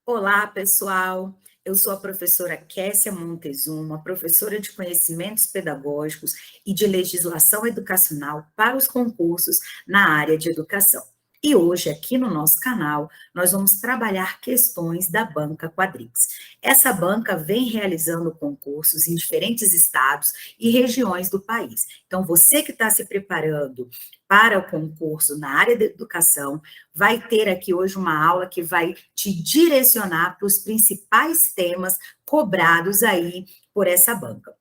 Olá, pessoal. Eu sou a professora Kessia Montezuma, professora de Conhecimentos Pedagógicos e de Legislação Educacional para os concursos na área de educação. E hoje, aqui no nosso canal, nós vamos trabalhar questões da Banca Quadrix. Essa banca vem realizando concursos em diferentes estados e regiões do país. Então, você que está se preparando para o concurso na área da educação, vai ter aqui hoje uma aula que vai te direcionar para os principais temas cobrados aí por essa banca.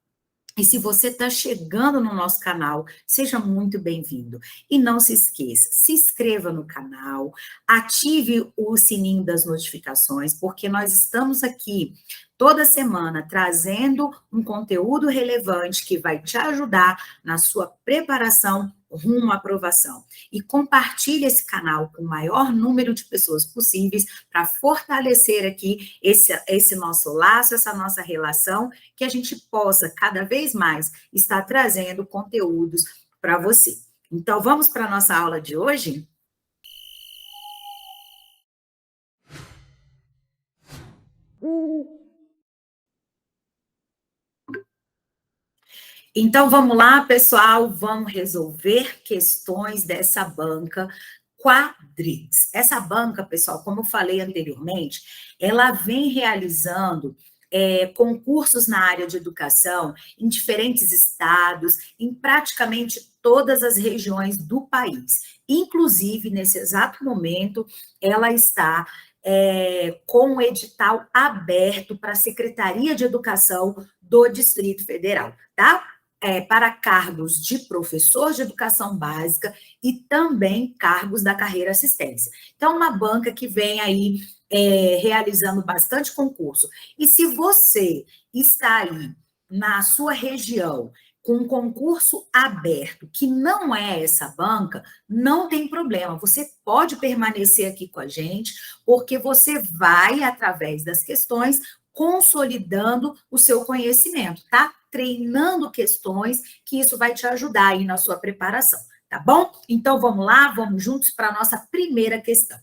E se você está chegando no nosso canal, seja muito bem-vindo. E não se esqueça, se inscreva no canal, ative o sininho das notificações, porque nós estamos aqui toda semana trazendo um conteúdo relevante que vai te ajudar na sua preparação rumo à aprovação. E compartilhe esse canal com o maior número de pessoas possíveis para fortalecer aqui esse nosso laço, essa nossa relação, que a gente possa cada vez mais estar trazendo conteúdos para você. Então, vamos para a nossa aula de hoje? Então, vamos lá, pessoal, vamos resolver questões dessa banca Quadrix. Essa banca, pessoal, como eu falei anteriormente, ela vem realizando concursos na área de educação em diferentes estados, em praticamente todas as regiões do país. Inclusive, nesse exato momento, ela está com o edital aberto para a Secretaria de Educação do Distrito Federal, tá? Para cargos de professor de educação básica e também cargos da carreira assistência. Então, uma banca que vem aí realizando bastante concurso. E se você está aí na sua região com um concurso aberto, que não é essa banca, não tem problema, você pode permanecer aqui com a gente, porque você vai, através das questões, consolidando o seu conhecimento, tá? Treinando questões, que isso vai te ajudar aí na sua preparação, tá bom? Então, vamos lá, vamos juntos para a nossa primeira questão.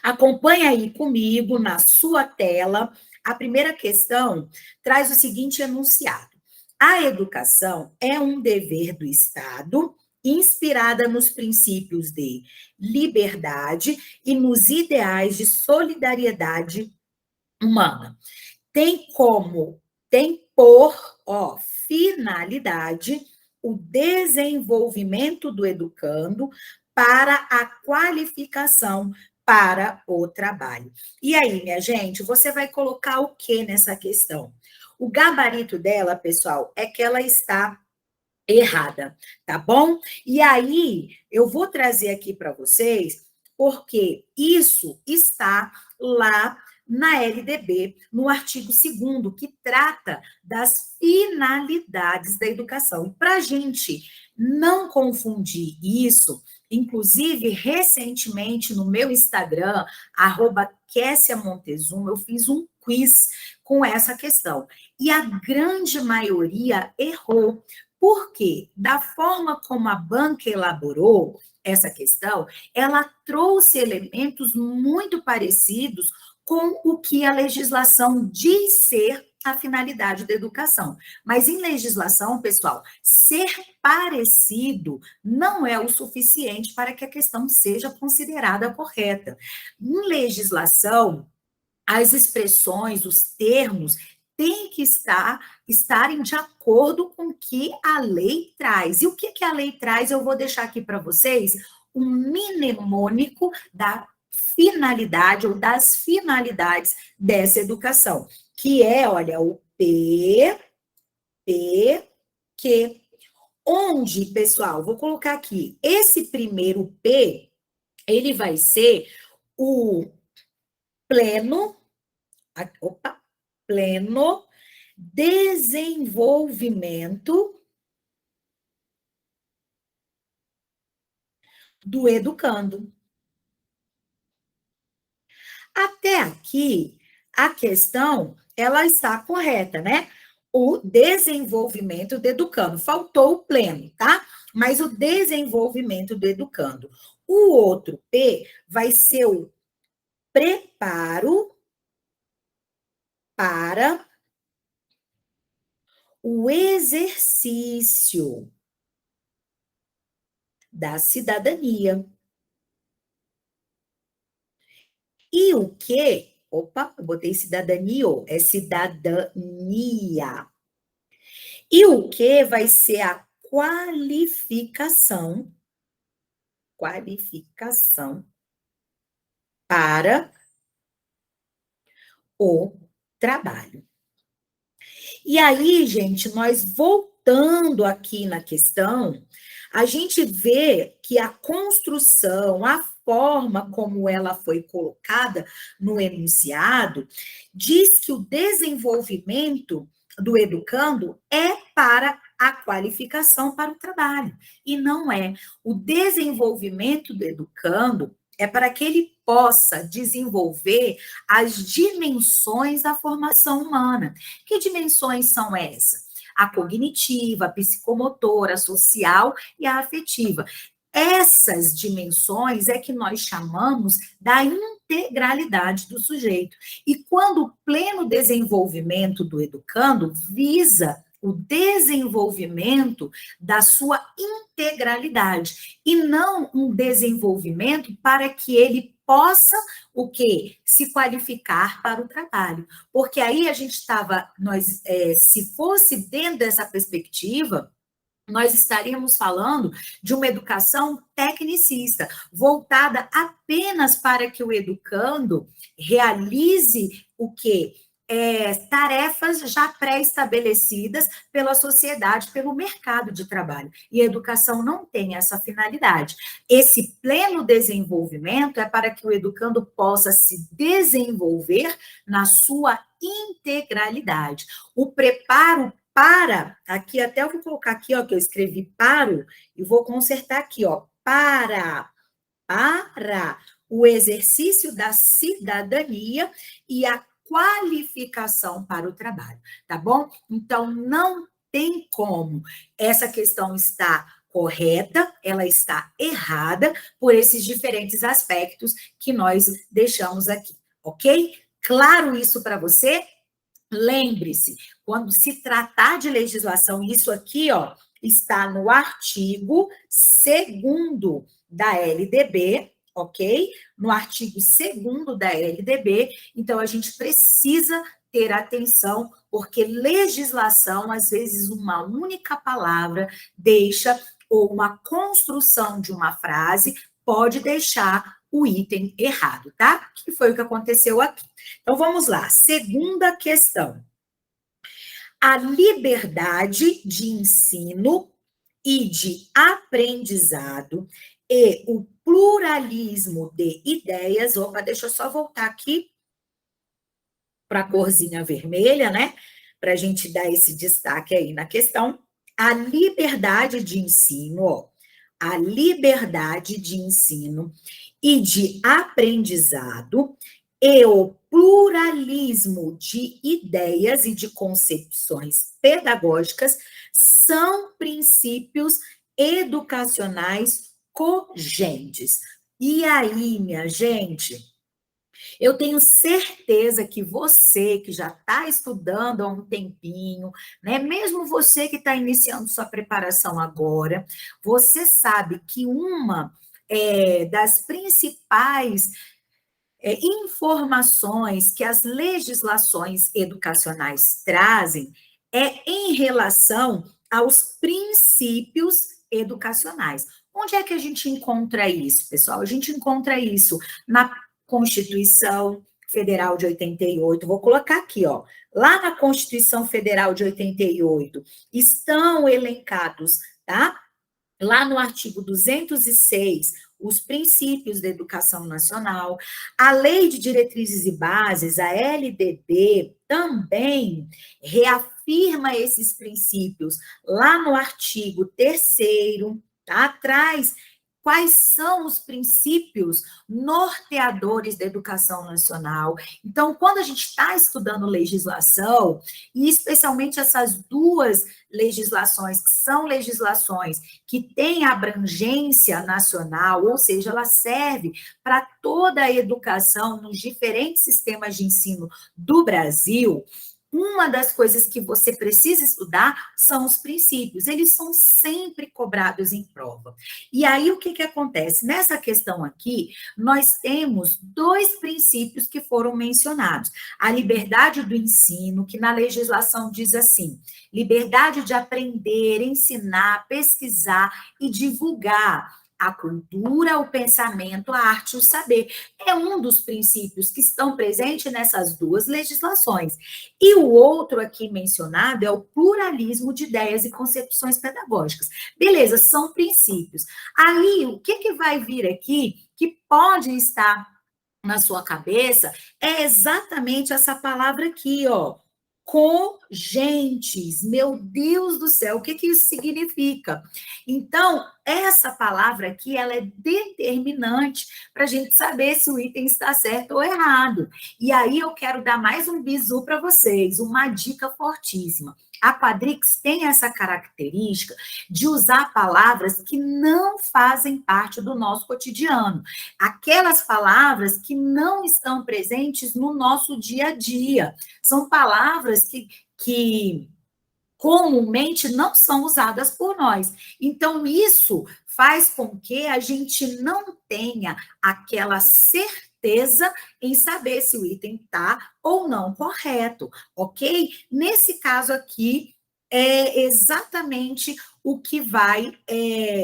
Acompanha aí comigo na sua tela. A primeira questão traz o seguinte enunciado: a educação é um dever do Estado, inspirada nos princípios de liberdade e nos ideais de solidariedade humana. Tem por finalidade o desenvolvimento do educando para a qualificação para o trabalho. E aí, minha gente, você vai colocar o que nessa questão? O gabarito dela, pessoal, é que ela está errada, tá bom? E aí, eu vou trazer aqui para vocês, porque isso está lá na LDB, no artigo 2º, que trata das finalidades da educação. E para a gente não confundir isso, inclusive, recentemente, no meu Instagram, @KessiaMontezuma, eu fiz um quiz com essa questão. E a grande maioria errou. Porque, da forma como a banca elaborou essa questão, ela trouxe elementos muito parecidos com o que a legislação diz ser a finalidade da educação. Mas em legislação, pessoal, ser parecido não é o suficiente para que a questão seja considerada correta. Em legislação, as expressões, os termos, têm que estarem de acordo com o que a lei traz. E o que a lei traz, eu vou deixar aqui para vocês um mnemônico da finalidade ou das finalidades dessa educação, que é, olha, o Q, onde, pessoal, vou colocar aqui, esse primeiro P, ele vai ser o pleno desenvolvimento do educando. Até aqui, a questão, ela está correta, né? O desenvolvimento do educando. Faltou o pleno, tá? Mas o desenvolvimento do educando. O outro P vai ser o preparo para o exercício da cidadania. E o que? Opa, eu botei cidadania, é cidadania. E o que vai ser a qualificação para o trabalho. E aí, gente, nós voltando aqui na questão, a gente vê que a construção, a forma como ela foi colocada no enunciado, diz que o desenvolvimento do educando é para a qualificação para o trabalho, e não é. O desenvolvimento do educando é para que ele possa desenvolver as dimensões da formação humana. Que dimensões são essas? A cognitiva, a psicomotora, a social e a afetiva. Essas dimensões é que nós chamamos da integralidade do sujeito. E quando o pleno desenvolvimento do educando visa o desenvolvimento da sua integralidade e não um desenvolvimento para que ele possa o quê? Se qualificar para o trabalho. Porque aí a gente estava, se fosse dentro dessa perspectiva, nós estaríamos falando de uma educação tecnicista, voltada apenas para que o educando realize o quê? Tarefas já pré-estabelecidas pela sociedade, pelo mercado de trabalho. E a educação não tem essa finalidade. Esse pleno desenvolvimento é para que o educando possa se desenvolver na sua integralidade. O preparo para, aqui até eu vou colocar aqui, ó, que eu escrevi paro, e vou consertar aqui, ó, para o exercício da cidadania e a qualificação para o trabalho, tá bom? Então, não tem como essa questão estar correta, ela está errada por esses diferentes aspectos que nós deixamos aqui, ok? Claro isso para você? Lembre-se, quando se tratar de legislação, isso aqui, ó, está no artigo 2º da LDB, ok? No artigo 2º da LDB, então a gente precisa ter atenção, porque legislação, às vezes, uma única palavra deixa, ou uma construção de uma frase, pode deixar o item errado, tá? Que foi o que aconteceu aqui. Então, vamos lá. Segunda questão. A liberdade de ensino e de aprendizado e o pluralismo de ideias. Opa, deixa eu só voltar aqui para a corzinha vermelha, né? Para a gente dar esse destaque aí na questão. A liberdade de ensino, ó, a liberdade de ensino e de aprendizado e o pluralismo de ideias e de concepções pedagógicas são princípios educacionais cogentes. E aí, minha gente, eu tenho certeza que você que já está estudando há um tempinho, né? Mesmo você que está iniciando sua preparação agora, você sabe que uma das principais informações que as legislações educacionais trazem é em relação aos princípios educacionais. Onde é que a gente encontra isso, pessoal? A gente encontra isso na Constituição Federal de 88. Vou colocar aqui, ó. Lá na Constituição Federal de 88 estão elencados, tá? Lá no artigo 206, os princípios da educação nacional, a Lei de Diretrizes e Bases, a LDB, também reafirma esses princípios lá no artigo 3º, tá? Traz quais são os princípios norteadores da educação nacional. Então, quando a gente está estudando legislação, e especialmente essas duas legislações, que são legislações que têm abrangência nacional, ou seja, ela serve para toda a educação nos diferentes sistemas de ensino do Brasil, uma das coisas que você precisa estudar são os princípios. Eles são sempre cobrados em prova. E aí, o que, que acontece? Nessa questão aqui, nós temos dois princípios que foram mencionados. A liberdade do ensino, que na legislação diz assim: liberdade de aprender, ensinar, pesquisar e divulgar a cultura, o pensamento, a arte e o saber. É um dos princípios que estão presentes nessas duas legislações. E o outro aqui mencionado é o pluralismo de ideias e concepções pedagógicas. Beleza, são princípios. Aí, o que, que vai vir aqui que pode estar na sua cabeça é exatamente essa palavra aqui, ó. Cogentes. Meu Deus do céu, o que, que isso significa? Então, essa palavra aqui, ela é determinante para a gente saber se o item está certo ou errado. E aí eu quero dar mais um bizu para vocês, uma dica fortíssima. A Quadrix tem essa característica de usar palavras que não fazem parte do nosso cotidiano. Aquelas palavras que não estão presentes no nosso dia a dia. São palavras que comumente não são usadas por nós. Então, isso faz com que a gente não tenha aquela certeza em saber se o item está ou não correto, ok? Nesse caso aqui, é exatamente o que vai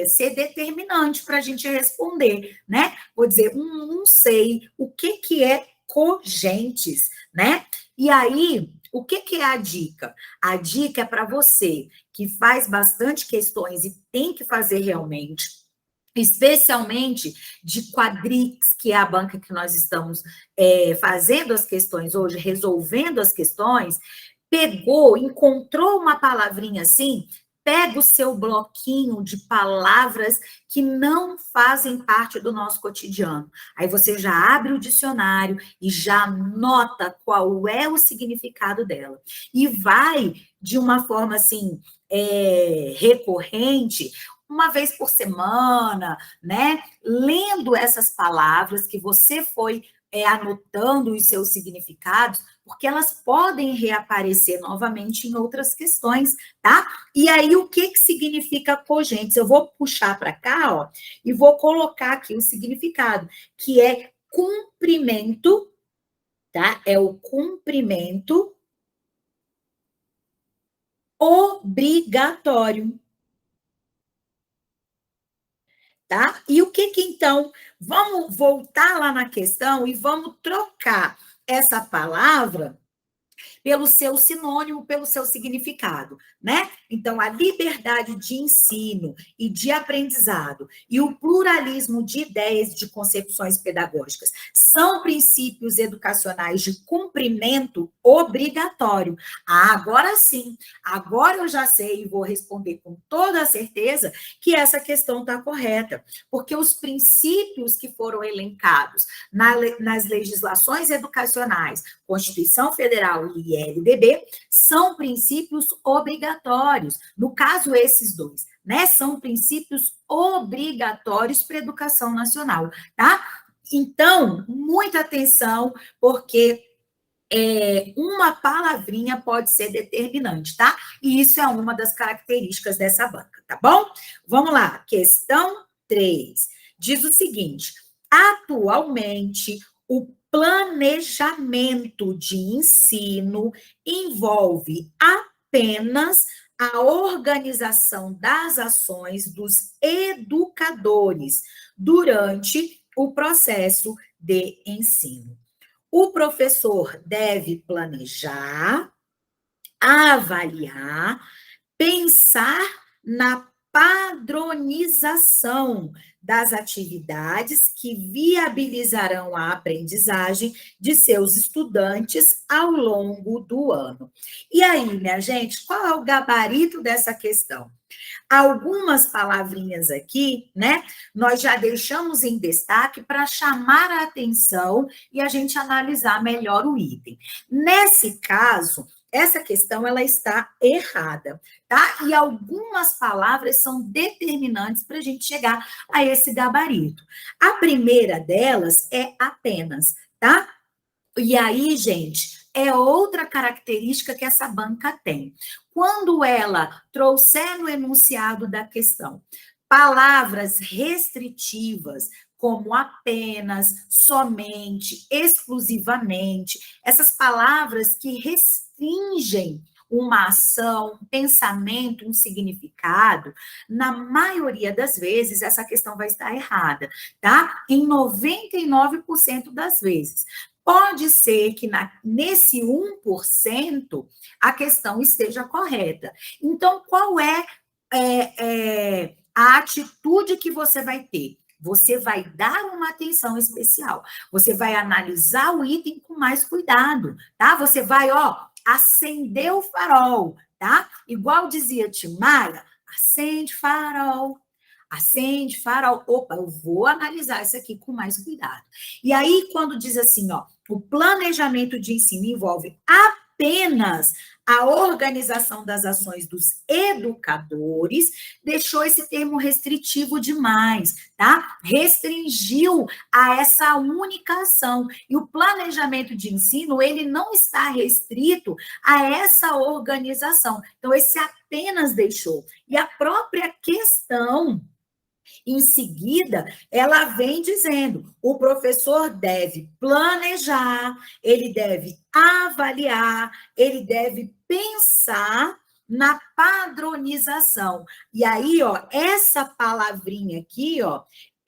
ser determinante para a gente responder, né? Vou dizer, não sei o que é cogentes, né? E aí, o que é a dica? A dica é para você que faz bastante questões e tem que fazer realmente, especialmente de Quadrix, que é a banca que nós estamos fazendo as questões hoje, resolvendo as questões, pegou, encontrou uma palavrinha assim, pega o seu bloquinho de palavras que não fazem parte do nosso cotidiano. Aí você já abre o dicionário e já nota qual é o significado dela. E vai, de uma forma assim, recorrente, uma vez por semana, né? Lendo essas palavras que você foi anotando os seus significados, porque elas podem reaparecer novamente em outras questões, tá? E aí, o que significa cogentes? Eu vou puxar para cá, ó, e vou colocar aqui o significado, que é cumprimento, tá? É o cumprimento obrigatório, tá? E o que então? Vamos voltar lá na questão e vamos trocar essa palavra pelo seu sinônimo, pelo seu significado, né? Então, a liberdade de ensino e de aprendizado e o pluralismo de ideias e de concepções pedagógicas são princípios educacionais de cumprimento obrigatório. Ah, agora sim, agora eu já sei e vou responder com toda a certeza que essa questão está correta, porque os princípios que foram elencados nas legislações educacionais, Constituição Federal e LDB, são princípios obrigatórios. No caso, esses dois, né? São princípios obrigatórios para a educação nacional, tá? Então, muita atenção, porque uma palavrinha pode ser determinante, tá? E isso é uma das características dessa banca, tá bom? Vamos lá, questão 3. Diz o seguinte: atualmente, o planejamento de ensino envolve apenas a organização das ações dos educadores durante o processo de ensino. O professor deve planejar, avaliar, pensar na padronização das atividades que viabilizarão a aprendizagem de seus estudantes ao longo do ano. E aí, minha gente, qual é o gabarito dessa questão? Algumas palavrinhas aqui, né? Nós já deixamos em destaque para chamar a atenção e a gente analisar melhor o item. Nesse caso, essa questão ela está errada, tá? E algumas palavras são determinantes para a gente chegar a esse gabarito. A primeira delas é apenas, tá? E aí, gente, é outra característica que essa banca tem. Quando ela trouxer no enunciado da questão palavras restritivas, como apenas, somente, exclusivamente, essas palavras que restringem uma ação, um pensamento, um significado, na maioria das vezes essa questão vai estar errada, tá? Em 99% das vezes. Pode ser que nesse 1% a questão esteja correta. Então, qual é a atitude que você vai ter? Você vai dar uma atenção especial. Você vai analisar o item com mais cuidado, tá? Você vai, acender o farol, tá? Igual dizia Timaya, acende farol. Acende farol. Opa, eu vou analisar isso aqui com mais cuidado. E aí, quando diz assim, o planejamento de ensino envolve apenas a organização das ações dos educadores, deixou esse termo restritivo demais, tá? Restringiu a essa única ação. E o planejamento de ensino, ele não está restrito a essa organização. Então, esse apenas deixou. E a própria questão em seguida, ela vem dizendo: o professor deve planejar, ele deve avaliar, ele deve pensar na padronização. E aí, essa palavrinha aqui,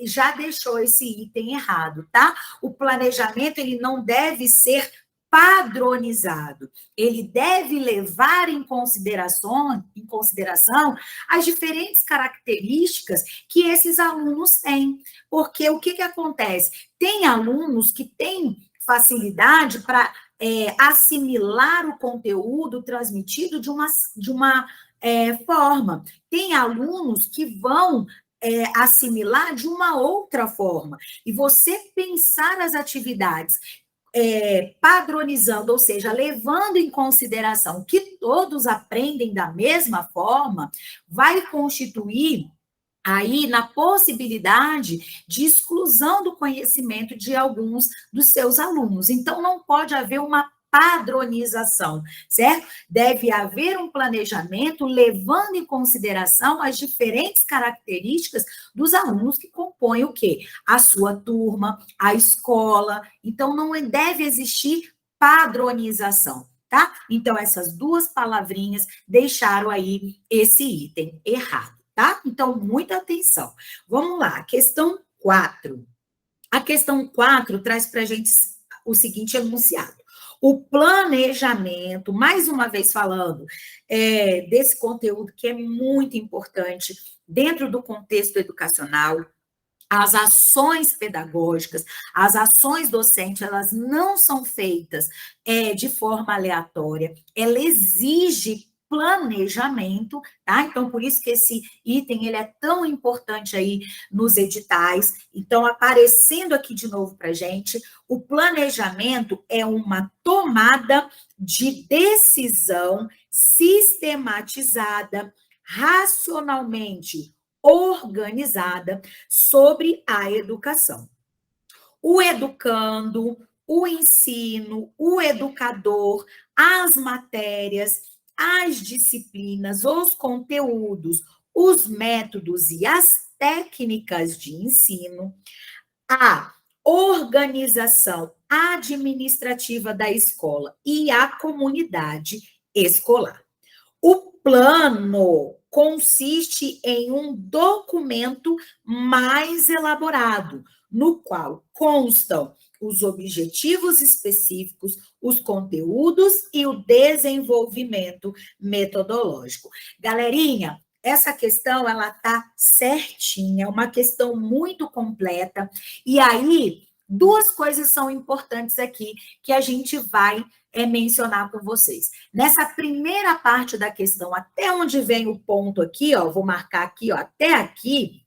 já deixou esse item errado, tá? O planejamento, ele não deve ser padronizado. Ele deve levar em consideração as diferentes características que esses alunos têm. Porque o que acontece? Tem alunos que têm facilidade para assimilar o conteúdo transmitido de uma forma. Tem alunos que vão assimilar de uma outra forma. E você pensar as atividades padronizando, ou seja, levando em consideração que todos aprendem da mesma forma, vai constituir aí na possibilidade de exclusão do conhecimento de alguns dos seus alunos. Então, não pode haver uma padronização, certo? Deve haver um planejamento levando em consideração as diferentes características dos alunos que compõem o quê? A sua turma, a escola. Então, não deve existir padronização, tá? Então, essas duas palavrinhas deixaram aí esse item errado, tá? Então, muita atenção. Vamos lá, questão 4. A questão 4 traz para a gente o seguinte enunciado. O planejamento, mais uma vez falando desse conteúdo que é muito importante dentro do contexto educacional, as ações pedagógicas, as ações docentes, elas não são feitas de forma aleatória, ela exige planejamento, tá? Então, por isso que esse item, ele é tão importante aí nos editais. Então, aparecendo aqui de novo para a gente, o planejamento é uma tomada de decisão sistematizada, racionalmente organizada sobre a educação. O educando, o ensino, o educador, as matérias, as disciplinas, os conteúdos, os métodos e as técnicas de ensino, a organização administrativa da escola e a comunidade escolar. O plano consiste em um documento mais elaborado, no qual constam os objetivos específicos, os conteúdos e o desenvolvimento metodológico. Galerinha, essa questão, ela tá certinha, é uma questão muito completa. E aí, duas coisas são importantes aqui que a gente vai mencionar com vocês. Nessa primeira parte da questão, até onde vem o ponto aqui, ó, vou marcar aqui, ó, até aqui,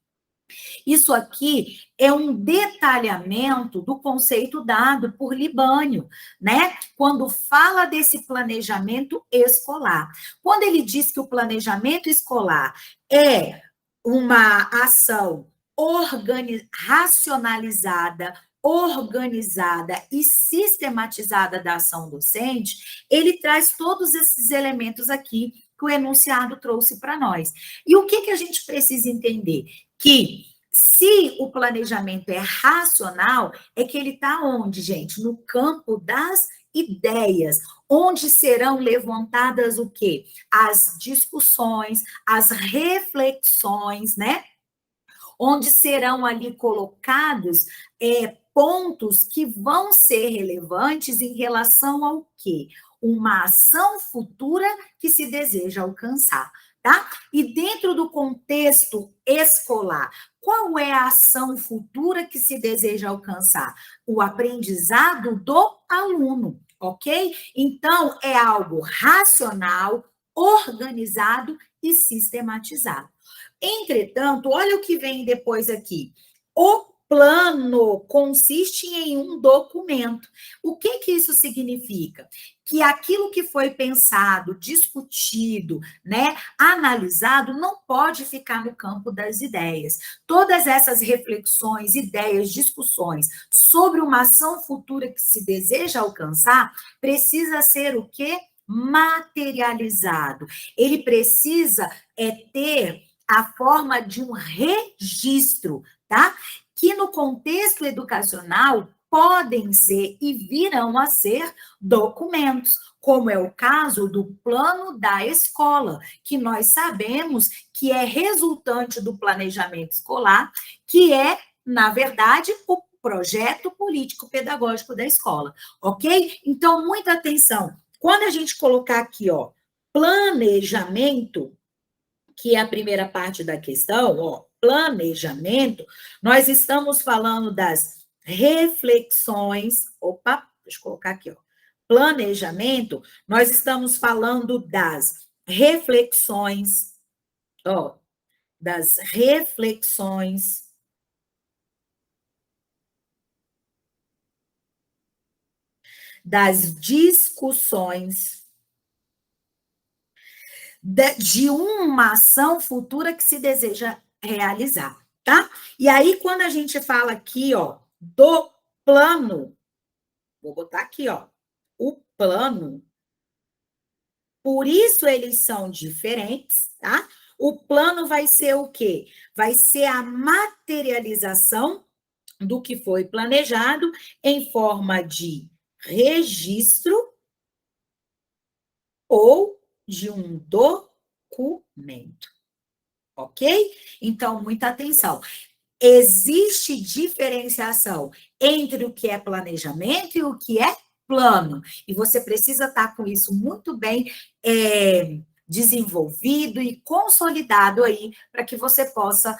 isso aqui é um detalhamento do conceito dado por Libânio, né? Quando fala desse planejamento escolar. Quando ele diz que o planejamento escolar é uma ação racionalizada, organizada e sistematizada da ação docente, ele traz todos esses elementos aqui que o enunciado trouxe para nós. E o que a gente precisa entender? Que se o planejamento é racional, é que ele está onde, gente? No campo das ideias, onde serão levantadas o quê? As discussões, as reflexões, né? Onde serão ali colocados pontos que vão ser relevantes em relação ao quê? Uma ação futura que se deseja alcançar, tá? E dentro do contexto escolar, qual é a ação futura que se deseja alcançar? O aprendizado do aluno, ok? Então, é algo racional, organizado e sistematizado. Entretanto, olha o que vem depois aqui. O plano consiste em um documento. O que isso significa? Que aquilo que foi pensado, discutido, né, analisado, não pode ficar no campo das ideias. Todas essas reflexões, ideias, discussões sobre uma ação futura que se deseja alcançar, precisa ser o quê? Materializado. Ele precisa ter a forma de um registro, tá? Que no contexto educacional podem ser e virão a ser documentos, como é o caso do plano da escola, que nós sabemos que é resultante do planejamento escolar, que é, na verdade, o projeto político-pedagógico da escola, ok? Então, muita atenção. Quando a gente colocar aqui, ó, planejamento, que é a primeira parte da questão, ó, planejamento, nós estamos falando das reflexões. Opa, deixa eu colocar aqui, ó. Planejamento, nós estamos falando das reflexões, ó, das reflexões, das discussões, de uma ação futura que se deseja realizar, tá? E aí, quando a gente fala aqui, ó, do plano, vou botar aqui, ó, o plano, por isso eles são diferentes, tá? O plano vai ser o quê? Vai ser a materialização do que foi planejado em forma de registro ou de um documento, ok? Então, muita atenção. Existe diferenciação entre o que é planejamento e o que é plano. E você precisa estar com isso muito bem desenvolvido e consolidado aí, para que você possa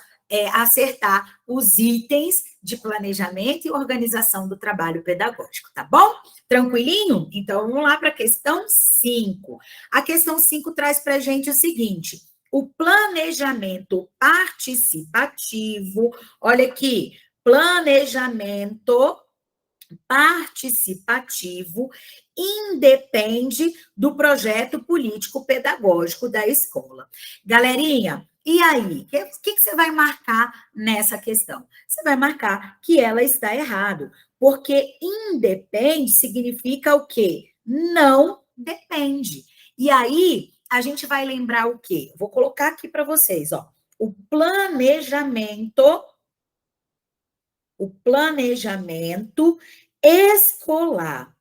acertar os itens de planejamento e organização do trabalho pedagógico, tá bom? Tranquilinho? Então, vamos lá para a questão 5. A questão 5 traz para a gente o seguinte: o planejamento participativo, olha aqui, planejamento participativo independe do projeto político-pedagógico da escola. Galerinha, e aí? O que você vai marcar nessa questão? Você vai marcar que ela está errado, porque independe significa o quê? Não depende. E aí, a gente vai lembrar o quê? Vou colocar aqui para vocês, ó. O planejamento escolar,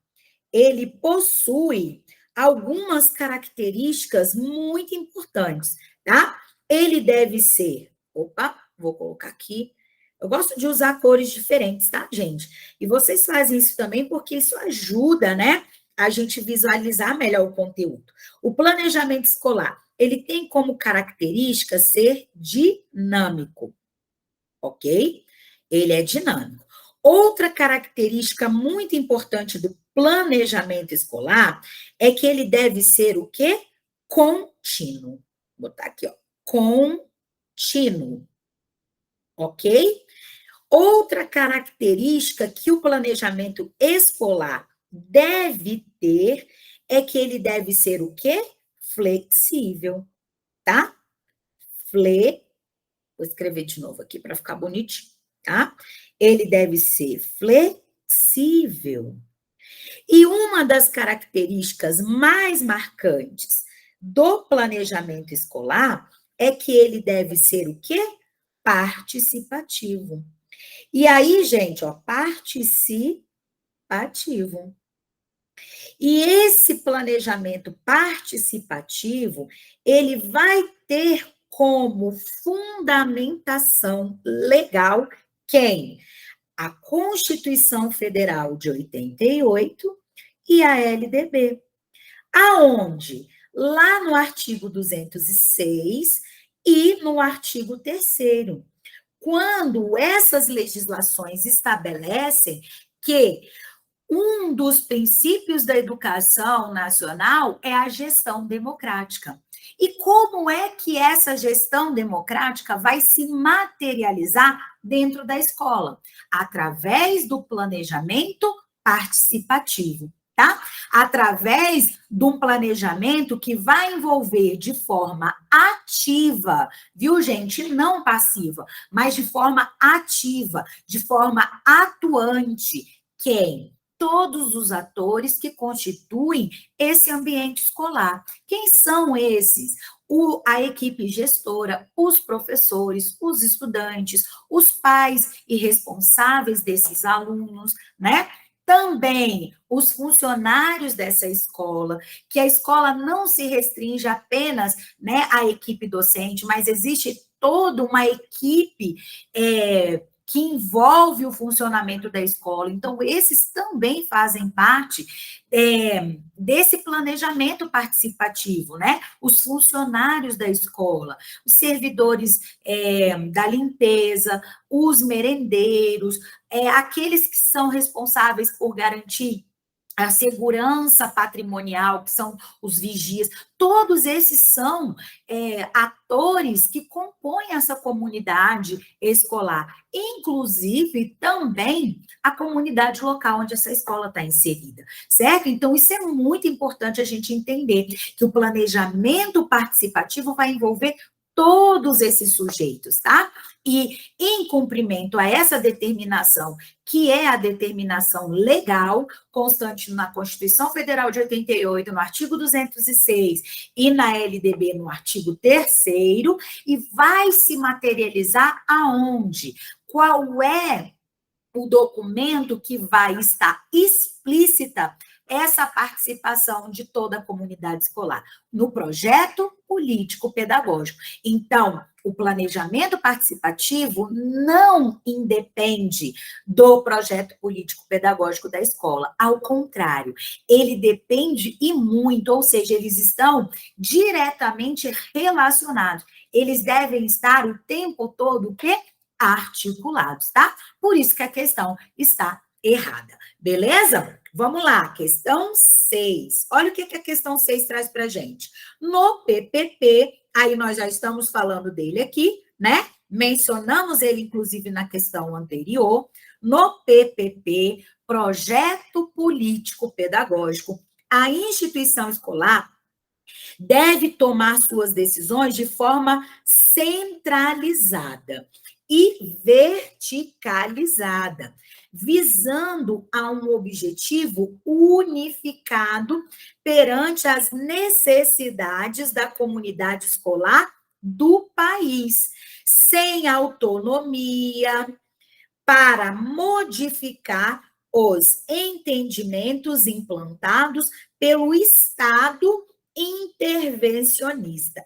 ele possui algumas características muito importantes, tá? Ele deve ser, vou colocar aqui. Eu gosto de usar cores diferentes, tá, gente? E vocês fazem isso também porque isso ajuda, né, a gente visualizar melhor o conteúdo. O planejamento escolar, ele tem como característica ser dinâmico, ok? Ele é dinâmico. Outra característica muito importante do planejamento escolar é que ele deve ser o quê? Contínuo. Vou botar aqui, ó. Contínuo, ok? Outra característica que o planejamento escolar deve ter é que ele deve ser o quê? Flexível, tá? Vou escrever de novo aqui para ficar bonitinho, tá? Ele deve ser flexível. E uma das características mais marcantes do planejamento escolar é que ele deve ser o quê? Participativo. E aí, gente, ó, participativo. E esse planejamento participativo, ele vai ter como fundamentação legal quem? A Constituição Federal de 88 e a LDB. Aonde? Lá no artigo 206 e no artigo 3º. Quando essas legislações estabelecem que um dos princípios da educação nacional é a gestão democrática. E como é que essa gestão democrática vai se materializar dentro da escola? Através do planejamento participativo, tá? Através de um planejamento que vai envolver de forma ativa, viu, gente? Não passiva, mas de forma ativa, de forma atuante. Quem? Todos os atores que constituem esse ambiente escolar. Quem são esses? A equipe gestora, os professores, os estudantes, os pais e responsáveis desses alunos, né? Também os funcionários dessa escola, que a escola não se restringe apenas, né, à equipe docente, mas existe toda uma equipe que envolve o funcionamento da escola. Então, esses também fazem parte desse planejamento participativo, né? Os funcionários da escola, os servidores da limpeza, os merendeiros, aqueles que são responsáveis por garantir a segurança patrimonial, que são os vigias, todos esses são atores que compõem essa comunidade escolar, inclusive também a comunidade local onde essa escola está inserida, certo? Então, isso é muito importante a gente entender, que o planejamento participativo vai envolver todos esses sujeitos, tá? E em cumprimento a essa determinação, que é a determinação legal, constante na Constituição Federal de 88, no artigo 206, e na LDB, no artigo 3º, e vai se materializar aonde? Qual é o documento que vai estar explícita essa participação de toda a comunidade escolar? No projeto político-pedagógico. Então, o planejamento participativo não independe do projeto político-pedagógico da escola. Ao contrário, ele depende e muito, ou seja, eles estão diretamente relacionados. Eles devem estar o tempo todo, o quê? Articulados, tá? Por isso que a questão está errada. Beleza? Vamos lá, questão 6. Olha o que a questão 6 traz para a gente. No PPP, aí nós já estamos falando dele aqui, né? Mencionamos ele, inclusive, na questão anterior. No PPP, Projeto Político Pedagógico, a instituição escolar deve tomar suas decisões de forma centralizada e verticalizada, visando a um objetivo unificado perante as necessidades da comunidade escolar do país, sem autonomia para modificar os entendimentos implantados pelo Estado intervencionista.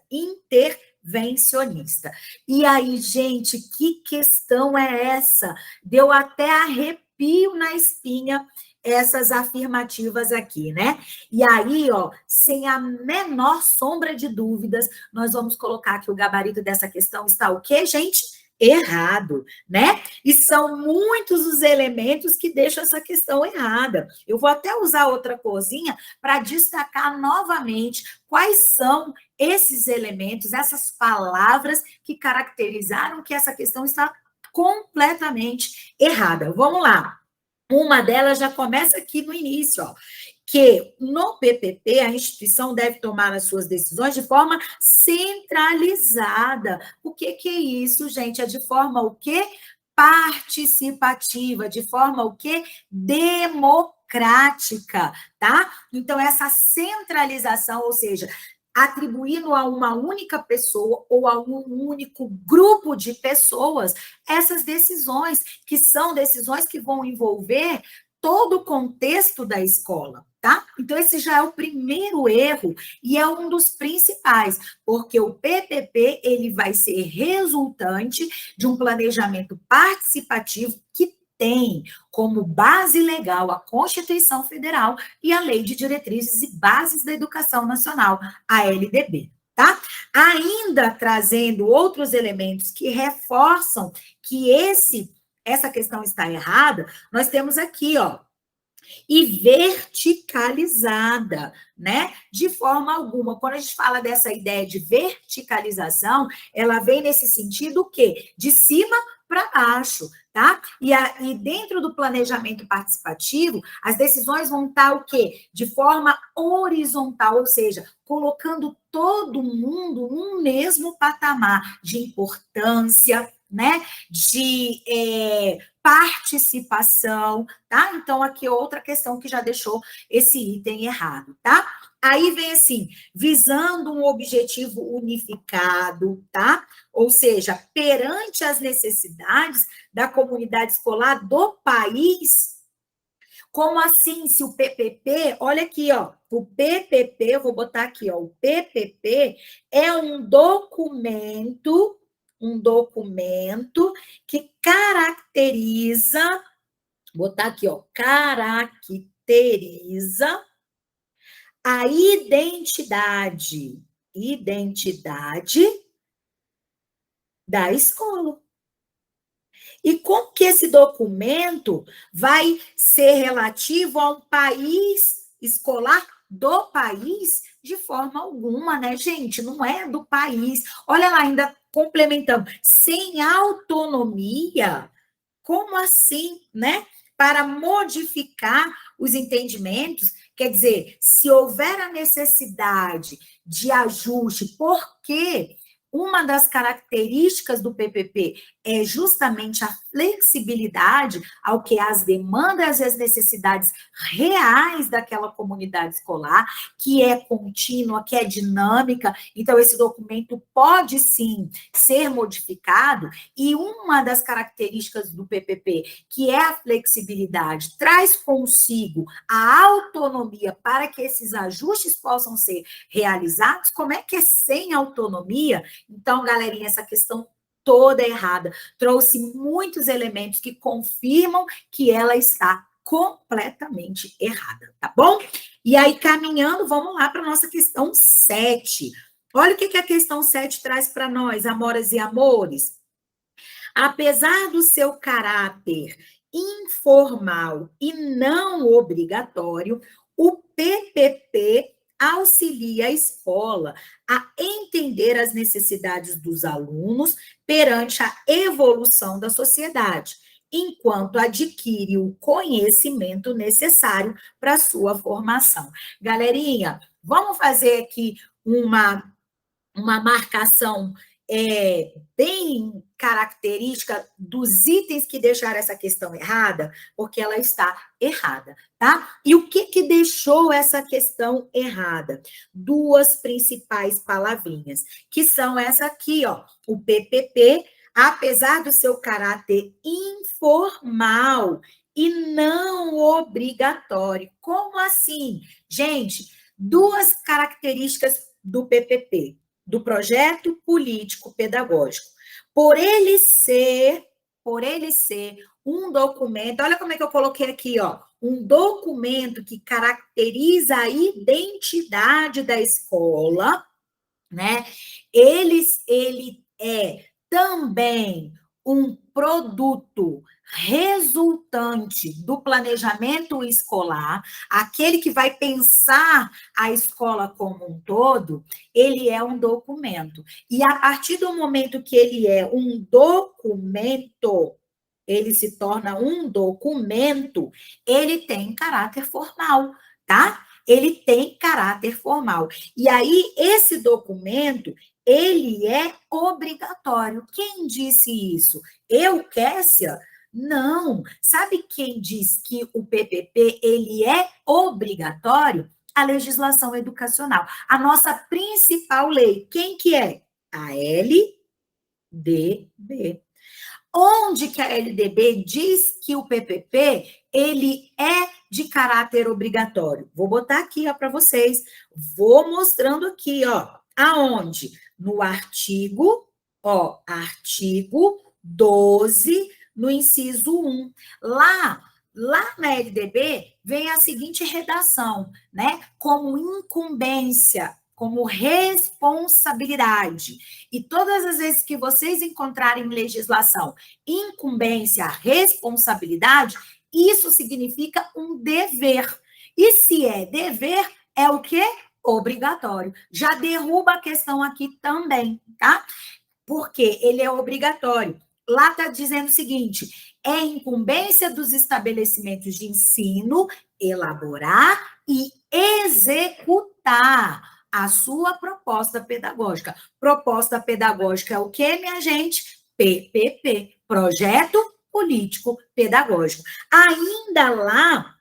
E aí, gente, que questão é essa? Deu até arrepio fio na espinha essas afirmativas aqui, né? E aí, ó, sem a menor sombra de dúvidas, nós vamos colocar que o gabarito dessa questão está o quê, gente? Errado, né? E são muitos os elementos que deixam essa questão errada. Eu vou até usar outra corzinha para destacar novamente quais são esses elementos, essas palavras que caracterizaram que essa questão está completamente errada. Vamos lá. Uma delas já começa aqui no início, ó, que no PPP a instituição deve tomar as suas decisões de forma centralizada. O que é isso, gente? É de forma o quê? Participativa, de forma o quê? Democrática, tá? Então, essa centralização, ou seja, atribuindo a uma única pessoa ou a um único grupo de pessoas essas decisões, que são decisões que vão envolver todo o contexto da escola, tá? Então, esse já é o primeiro erro e é um dos principais, porque o PPP, ele vai ser resultante de um planejamento participativo que tem como base legal a Constituição Federal e a Lei de Diretrizes e Bases da Educação Nacional, a LDB, tá? Ainda trazendo outros elementos que reforçam que essa questão está errada, nós temos aqui, ó, e verticalizada, né? De forma alguma. Quando a gente fala dessa ideia de verticalização, ela vem nesse sentido o quê? De cima para baixo, tá? E dentro do planejamento participativo, as decisões vão estar o quê? De forma horizontal, ou seja, colocando todo mundo num mesmo patamar de importância, né? De participação, tá? Então, aqui outra questão que já deixou esse item errado, tá? Aí vem assim, visando um objetivo unificado, tá? Ou seja, perante as necessidades da comunidade escolar do país. Como assim, se o PPP, olha aqui, ó, o PPP, eu vou botar aqui, ó, o PPP é um documento que caracteriza, vou botar aqui, ó, caracteriza a identidade da escola. E como que esse documento vai ser relativo a um país escolar do país? De forma alguma, né, gente? Não é do país. Olha lá, ainda complementando. Sem autonomia, como assim, né? Para modificar os entendimentos, quer dizer, se houver a necessidade de ajuste, porque uma das características do PPP é justamente a flexibilidade ao que as demandas e as necessidades reais daquela comunidade escolar, que é contínua, que é dinâmica. Então, esse documento pode, sim, ser modificado, e uma das características do PPP, que é a flexibilidade, traz consigo a autonomia para que esses ajustes possam ser realizados. Como é que é sem autonomia? Então, galerinha, essa questão toda errada. Trouxe muitos elementos que confirmam que ela está completamente errada, tá bom? E aí, caminhando, vamos lá para a nossa questão 7. Olha o que a questão 7 traz para nós, amoras e amores. Apesar do seu caráter informal e não obrigatório, o PPP auxilia a escola a entender as necessidades dos alunos perante a evolução da sociedade, enquanto adquire o conhecimento necessário para a sua formação. Galerinha, vamos fazer aqui uma marcação bem característica dos itens que deixaram essa questão errada, porque ela está errada, tá? E o que deixou essa questão errada? Duas principais palavrinhas, que são essa aqui, ó, o PPP, apesar do seu caráter informal e não obrigatório. Como assim? Gente, duas características do PPP, do projeto político pedagógico. Por ele ser um documento, olha como é que eu coloquei aqui, ó, um documento que caracteriza a identidade da escola, né? Ele é também um produto resultante do planejamento escolar, aquele que vai pensar a escola como um todo, ele é um documento. E a partir do momento que ele é um documento, ele se torna um documento, ele tem caráter formal, tá? Ele tem caráter formal. E aí, esse documento, ele é obrigatório. Quem disse isso? Eu, Kessia? Não. Sabe quem diz que o PPP, ele é obrigatório? A legislação educacional. A nossa principal lei. Quem que é? A LDB. Onde que a LDB diz que o PPP, ele é de caráter obrigatório? Vou botar aqui, ó, para vocês. Vou mostrando aqui, ó. Aonde? No artigo, ó, artigo 12, no inciso 1. Lá na LDB, vem a seguinte redação, né? Como incumbência, como responsabilidade. E todas as vezes que vocês encontrarem legislação, incumbência, responsabilidade, isso significa um dever. E se é dever, é o quê? Obrigatório. Já derruba a questão aqui também, tá? Porque ele é obrigatório. Lá está dizendo o seguinte: é incumbência dos estabelecimentos de ensino elaborar e executar a sua proposta pedagógica. Proposta pedagógica é o quê, minha gente? PPP, Projeto Político Pedagógico. Ainda lá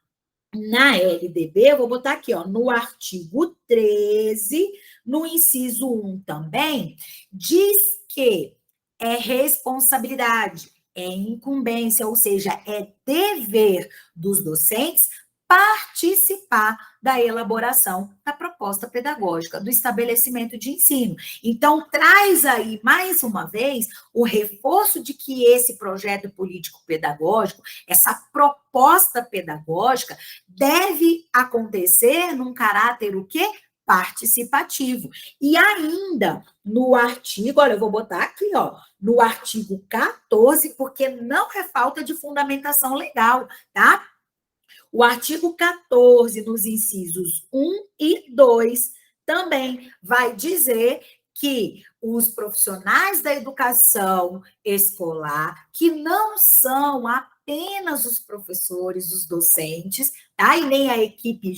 na LDB, eu vou botar aqui, ó, no artigo 13, no inciso 1 também, diz que é responsabilidade, é incumbência, ou seja, é dever dos docentes participar da elaboração da proposta pedagógica do estabelecimento de ensino. Então, traz aí, mais uma vez, o reforço de que esse projeto político-pedagógico, essa proposta pedagógica, deve acontecer num caráter o quê? Participativo. E ainda no artigo, olha, eu vou botar aqui, ó, no artigo 14, porque não é falta de fundamentação legal, tá? O artigo 14, nos incisos 1 e 2, também vai dizer que os profissionais da educação escolar, que não são apenas os professores, os docentes, tá? E nem a equipe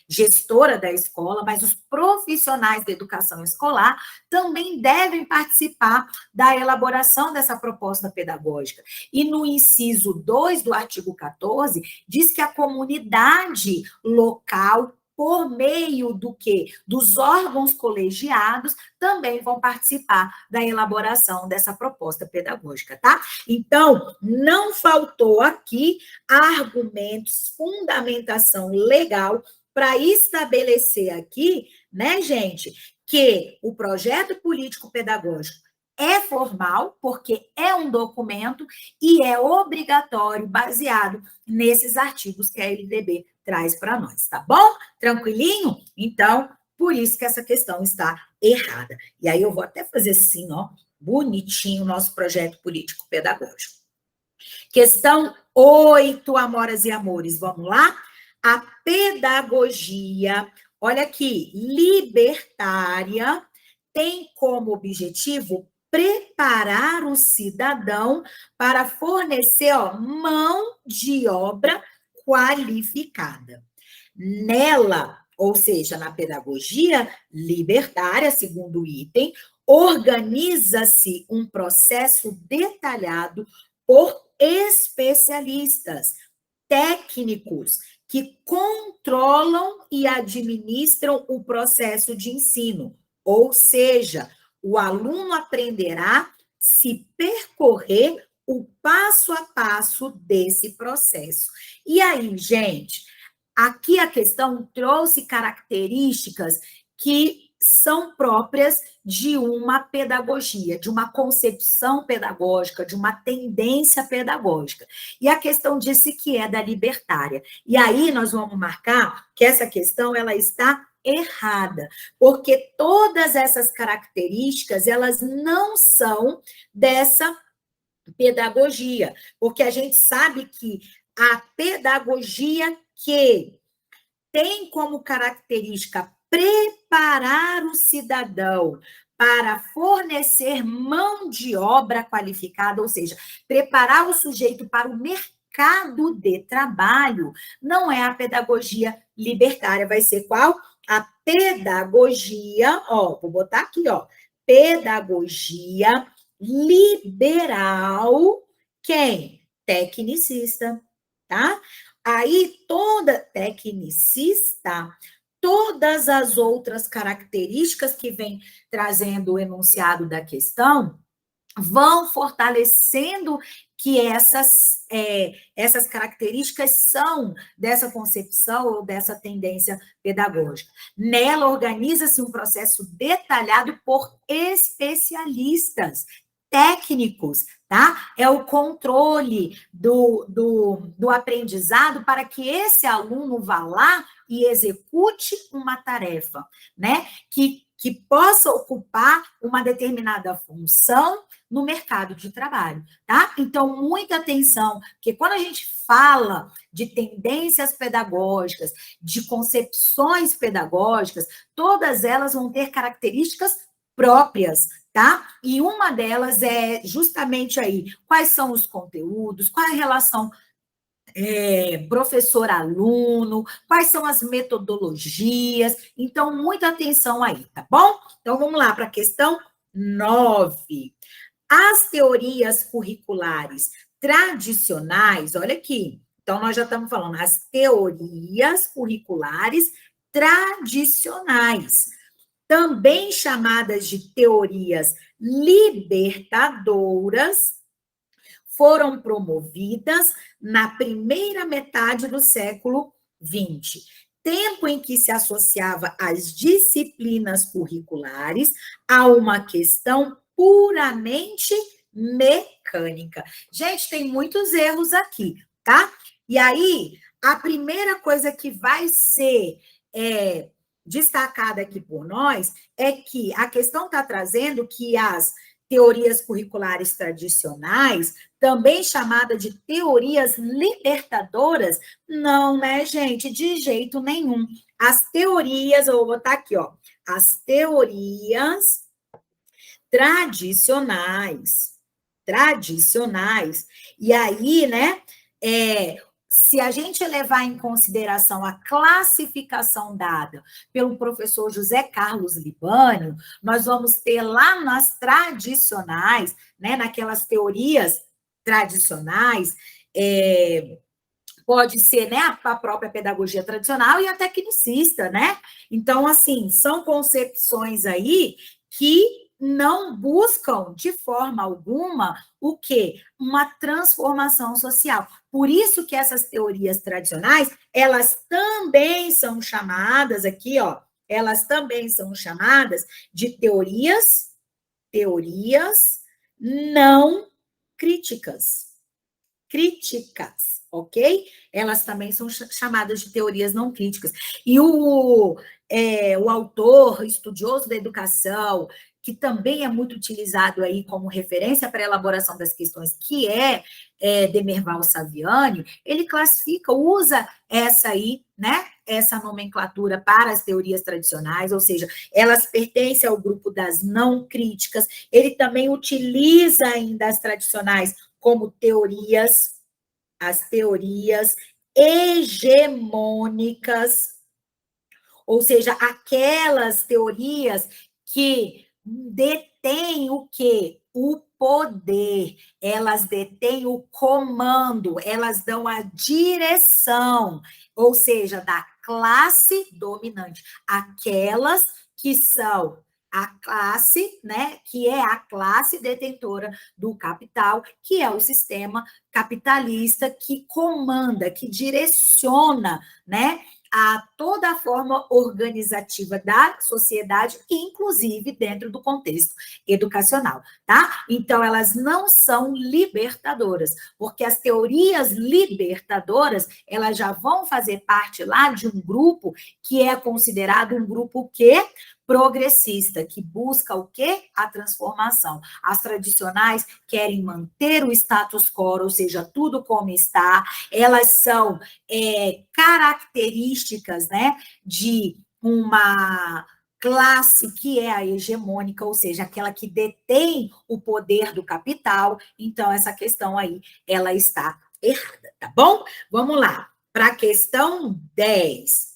gestora da escola, mas os profissionais da educação escolar também devem participar da elaboração dessa proposta pedagógica. E no inciso 2 do artigo 14, diz que a comunidade local, por meio do quê? Dos órgãos colegiados, também vão participar da elaboração dessa proposta pedagógica, tá? Então, não faltou aqui argumentos, fundamentação legal para estabelecer aqui, né, gente, que o projeto político pedagógico é formal, porque é um documento e é obrigatório, baseado nesses artigos que a LDB traz para nós, tá bom? Tranquilinho? Então, por isso que essa questão está errada. E aí eu vou até fazer assim, ó, bonitinho o nosso projeto político pedagógico. Questão 8, amoras e amores, vamos lá? A pedagogia, olha aqui, libertária, tem como objetivo preparar o cidadão para fornecer, ó, mão de obra qualificada. Nela, ou seja, na pedagogia libertária, segundo item, organiza-se um processo detalhado por especialistas, técnicos, que controlam e administram o processo de ensino. Ou seja, o aluno aprenderá se percorrer o passo a passo desse processo. E aí, gente, aqui a questão trouxe características que são próprias de uma pedagogia, de uma concepção pedagógica, de uma tendência pedagógica. E a questão disse que é da libertária. E aí nós vamos marcar que essa questão ela está errada, porque todas essas características, elas não são dessa pedagogia, porque a gente sabe que a pedagogia que tem como característica preparar o cidadão para fornecer mão de obra qualificada, ou seja, preparar o sujeito para o mercado de trabalho, não é a pedagogia libertária, vai ser qual? A pedagogia, ó, vou botar aqui, ó, pedagogia liberal, quem? Tecnicista, tá? Aí, toda tecnicista, todas as outras características que vem trazendo o enunciado da questão vão fortalecendo que essas características são dessa concepção ou dessa tendência pedagógica. Nela organiza-se um processo detalhado por especialistas, técnicos, tá? É o controle do aprendizado para que esse aluno vá lá e execute uma tarefa, né? Que possa ocupar uma determinada função no mercado de trabalho, tá? Então, muita atenção, porque quando a gente fala de tendências pedagógicas, de concepções pedagógicas, todas elas vão ter características próprias, tá? E uma delas é justamente aí, quais são os conteúdos, qual é a relação professor-aluno, quais são as metodologias. Então, muita atenção aí, tá bom? Então, vamos lá para a questão 9. As teorias curriculares tradicionais, olha aqui. Então, nós já estamos falando as teorias curriculares tradicionais, também chamadas de teorias libertadoras, foram promovidas na primeira metade do século XX, tempo em que se associava as disciplinas curriculares a uma questão puramente mecânica. Gente, tem muitos erros aqui, tá? E aí, a primeira coisa que vai ser destacada aqui por nós é que a questão está trazendo que as teorias curriculares tradicionais, também chamada de teorias libertadoras, não, né, gente? De jeito nenhum. As teorias, eu vou botar aqui, ó, as teorias tradicionais, e aí, né, se a gente levar em consideração a classificação dada pelo professor José Carlos Libânio, nós vamos ter lá nas tradicionais, né, naquelas teorias tradicionais, pode ser, né, a própria pedagogia tradicional e a tecnicista, né? Então, assim, são concepções aí que não buscam de forma alguma o quê? Uma transformação social. Por isso que essas teorias tradicionais, elas também são chamadas aqui, ó, elas também são chamadas de teorias não críticas. Ok? Elas também são chamadas de teorias não críticas. E o autor estudioso da educação, que também é muito utilizado aí como referência para a elaboração das questões, que é Demerval Saviani, ele classifica, usa essa aí, né, essa nomenclatura para as teorias tradicionais, ou seja, elas pertencem ao grupo das não críticas. Ele também utiliza ainda as tradicionais como as teorias hegemônicas, ou seja, aquelas teorias que detêm o quê? O poder, elas detêm o comando, elas dão a direção, ou seja, da classe dominante, aquelas que são a classe, né, que é a classe detentora do capital, que é o sistema capitalista que comanda, que direciona, né, a toda a forma organizativa da sociedade, inclusive dentro do contexto educacional, tá? Então, elas não são libertadoras, porque as teorias libertadoras, elas já vão fazer parte lá de um grupo que é considerado um grupo o quê? Progressista, que busca o quê? A transformação. As tradicionais querem manter o status quo, ou seja, tudo como está. Elas são características, né, de uma classe que é a hegemônica, ou seja, aquela que detém o poder do capital. Então, essa questão aí, ela está errada, tá bom? Vamos lá, para a questão 10.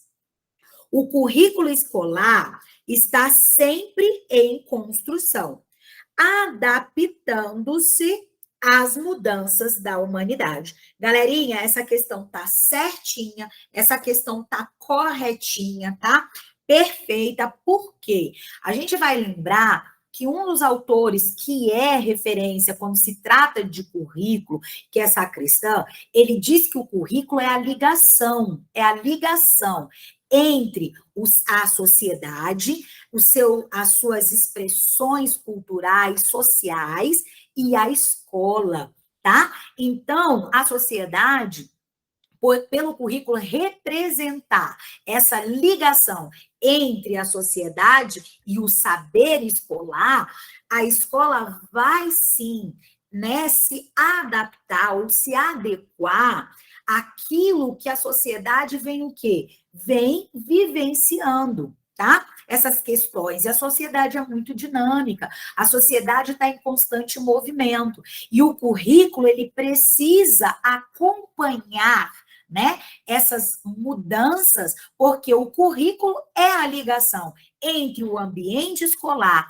O currículo escolar está sempre em construção, adaptando-se às mudanças da humanidade. Galerinha, essa questão tá certinha, essa questão tá corretinha, tá? Perfeita. Por quê? A gente vai lembrar que um dos autores que é referência quando se trata de currículo, que é Sacristã, ele diz que o currículo é a ligação entre a sociedade, as suas expressões culturais, sociais e a escola, tá? Então, a sociedade, pelo currículo representar essa ligação entre a sociedade e o saber escolar, a escola vai sim, né, se adaptar ou se adequar àquilo que a sociedade vem o quê? Vem vivenciando, tá? Essas questões. E a sociedade é muito dinâmica, a sociedade está em constante movimento. E o currículo, ele precisa acompanhar, né, essas mudanças, porque o currículo é a ligação entre o ambiente escolar,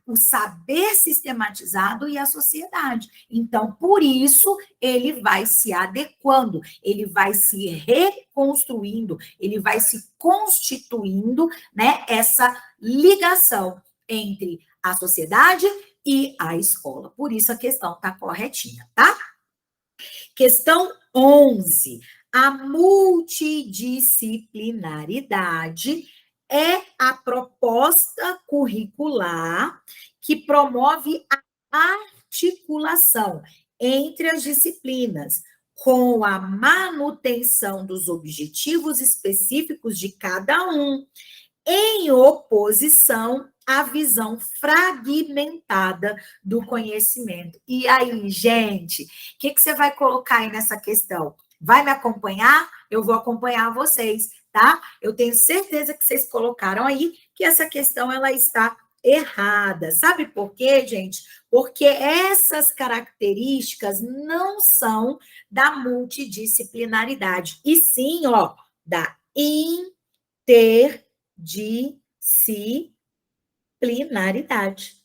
o saber sistematizado e a sociedade. Então, por isso, ele vai se adequando, ele vai se reconstruindo, ele vai se constituindo, né, essa ligação entre a sociedade e a escola. Por isso, a questão está corretinha, tá? Questão 11. A multidisciplinaridade é a proposta curricular que promove a articulação entre as disciplinas, com a manutenção dos objetivos específicos de cada um, em oposição à visão fragmentada do conhecimento. E aí, gente, o que você vai colocar aí nessa questão? Vai me acompanhar? Eu vou acompanhar vocês, tá? Eu tenho certeza que vocês colocaram aí que essa questão ela está errada. Sabe por quê, gente? Porque essas características não são da multidisciplinaridade, e sim, ó, da interdisciplinaridade,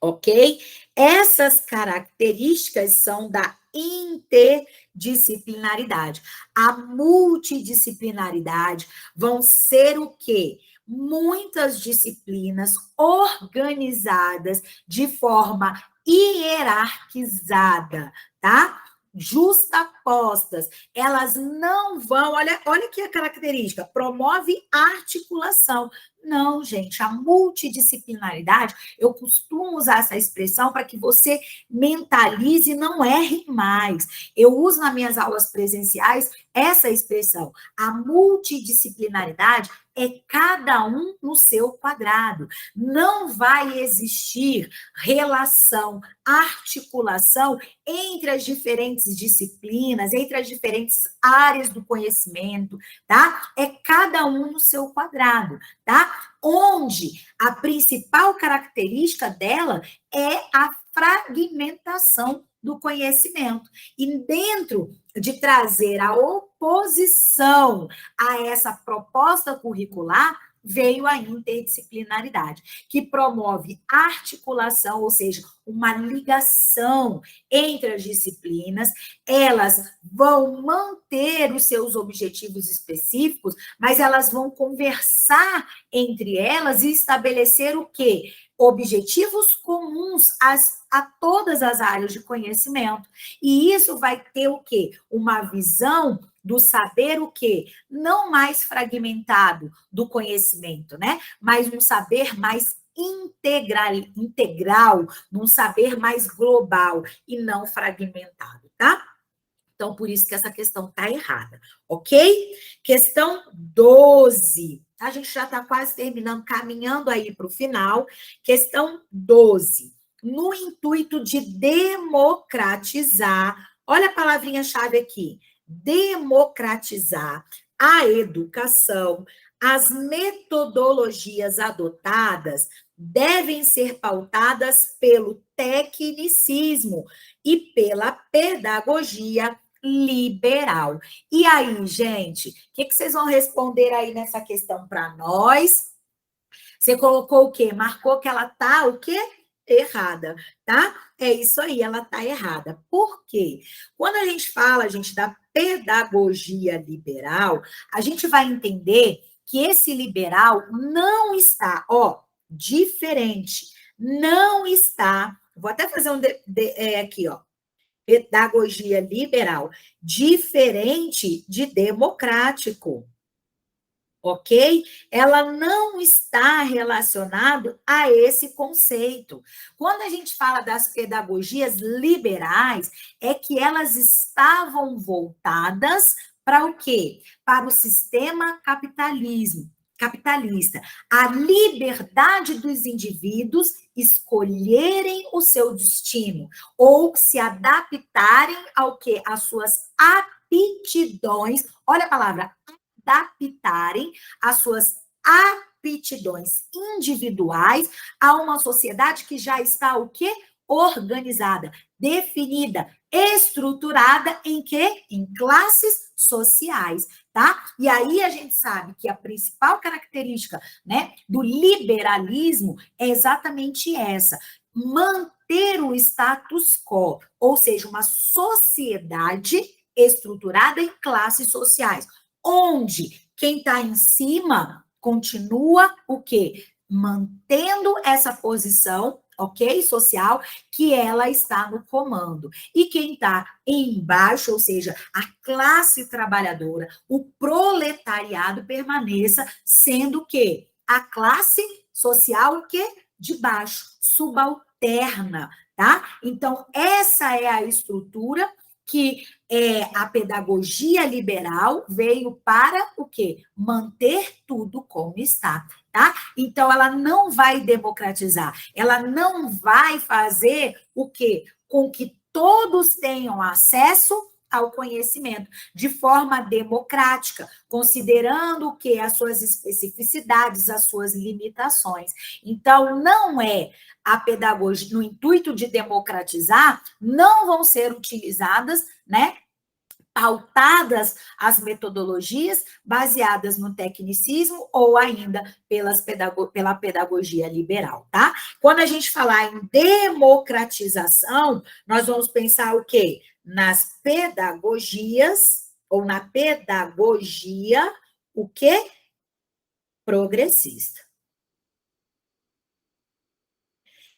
ok? Essas características são da interdisciplinaridade. A multidisciplinaridade vão ser o quê? Muitas disciplinas organizadas de forma hierarquizada, tá? Justapostas, elas não vão, olha aqui a característica, promove articulação. Não, gente, a multidisciplinaridade, eu costumo usar essa expressão para que você mentalize e não erre mais. Eu uso nas minhas aulas presenciais essa expressão. A multidisciplinaridade é cada um no seu quadrado. Não vai existir relação, articulação entre as diferentes disciplinas, entre as diferentes áreas do conhecimento, tá? É cada um no seu quadrado, tá? Onde a principal característica dela é a fragmentação do conhecimento. E dentro de trazer a oposição a essa proposta curricular, veio a interdisciplinaridade, que promove articulação, ou seja, uma ligação entre as disciplinas. Elas vão manter os seus objetivos específicos, mas elas vão conversar entre elas e estabelecer o quê? Objetivos comuns a todas as áreas de conhecimento. E isso vai ter o quê? Uma visão do saber o quê? Não mais fragmentado do conhecimento, né? Mas um saber mais integral, num saber mais global e não fragmentado, tá? Então, por isso que essa questão está errada, ok? Questão 12. A gente já está quase terminando, caminhando aí para o final. Questão 12. No intuito de democratizar, olha a palavrinha-chave aqui, democratizar a educação, as metodologias adotadas devem ser pautadas pelo tecnicismo e pela pedagogia liberal. E aí, gente, o que vocês vão responder aí nessa questão para nós? Você colocou o quê? Marcou que ela tá o quê? Errada, tá? É isso aí, ela tá errada. Por quê? Quando a gente fala, gente, da pedagogia liberal, a gente vai entender que esse liberal não está, ó, diferente, não está. Vou até fazer aqui, ó. Pedagogia liberal, diferente de democrático, ok? Ela não está relacionada a esse conceito. Quando a gente fala das pedagogias liberais, é que elas estavam voltadas para o quê? Para o sistema capitalista, a liberdade dos indivíduos escolherem o seu destino ou se adaptarem ao que as suas aptidões, olha a palavra, adaptarem as suas aptidões individuais a uma sociedade que já está o quê? Organizada, definida, estruturada em quê? Em classes sociais, tá? E aí a gente sabe que a principal característica, né, do liberalismo é exatamente essa: manter o status quo, ou seja, uma sociedade estruturada em classes sociais, onde quem está em cima continua o quê? Mantendo essa posição, ok? Social, que ela está no comando. E quem está embaixo, ou seja, a classe trabalhadora, o proletariado permaneça sendo o quê? A classe social, o quê? De baixo, subalterna, tá? Então, essa é a estrutura que a pedagogia liberal veio para o quê? Manter tudo como está, tá? Então, ela não vai democratizar, ela não vai fazer o quê? Com que todos tenham acesso ao conhecimento de forma democrática, considerando o que as suas especificidades, as suas limitações. Então, não é a pedagogia, no intuito de democratizar, não vão ser utilizadas, né, pautadas as metodologias baseadas no tecnicismo ou ainda pela pedagogia liberal, tá? Quando a gente falar em democratização, nós vamos pensar o quê? Nas pedagogias, ou na pedagogia, o quê? Progressista.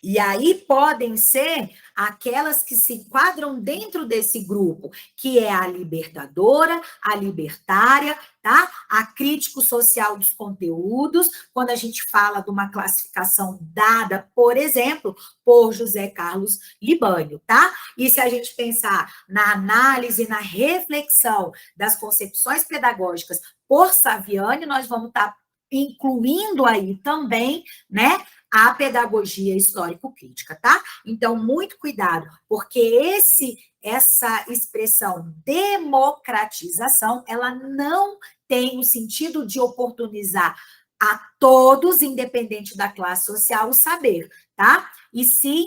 E aí podem ser aquelas que se enquadram dentro desse grupo, que é a libertadora, a libertária, tá? A crítico social dos conteúdos, quando a gente fala de uma classificação dada, por exemplo, por José Carlos Libânio, tá? E se a gente pensar na análise, na reflexão das concepções pedagógicas por Saviani, nós vamos estar incluindo aí também, né, a pedagogia histórico-crítica, tá? Então, muito cuidado, porque essa expressão democratização, ela não tem o sentido de oportunizar a todos, independente da classe social, o saber, tá? E sim,